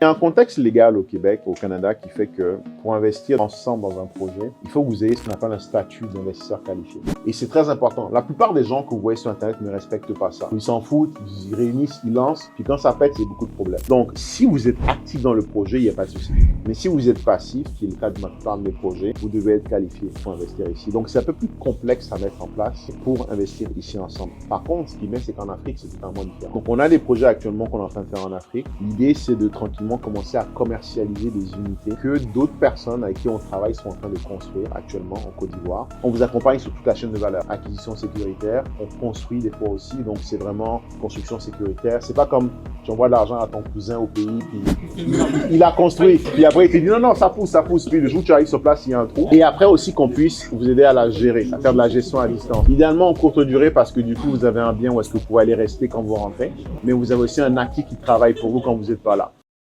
Il y a un contexte légal au Québec, au Canada, qui fait que pour investir ensemble dans un projet, il faut que vous ayez ce qu'on appelle un statut d'investisseur qualifié. Et c'est très important. La plupart des gens que vous voyez sur Internet ne respectent pas ça. Ils s'en foutent, ils réunissent, ils lancent, puis quand ça pète, il y a beaucoup de problèmes. Donc, si vous êtes actif dans le projet, il n'y a pas de souci. Mais si vous êtes passif, qui est le cas de ma plupart de mes projets, vous devez être qualifié pour investir ici. Donc, c'est un peu plus complexe à mettre en place pour investir ici ensemble. Par contre, ce qui est bien, c'est qu'en Afrique, c'est totalement différent. Donc, on a des projets actuellement qu'on est en train de faire en Afrique. L'idée, c'est de tranquillement commencer à commercialiser des unités que d'autres personnes avec qui on travaille sont en train de construire actuellement en Côte d'Ivoire. On vous accompagne sur toute la chaîne de valeur. Acquisition sécuritaire, on construit des fois aussi, donc c'est vraiment construction sécuritaire. C'est pas comme tu envoies de l'argent à ton cousin au pays, puis il a construit, puis après il te dit non, ça pousse, puis le jour où tu arrives sur place, il y a un trou. Et après aussi qu'on puisse vous aider à la gérer, à faire de la gestion à distance. Idéalement en courte durée parce que du coup vous avez un bien où est-ce que vous pouvez aller rester quand vous rentrez, mais vous avez aussi un actif qui travaille pour vous quand vous n'êtes pas là.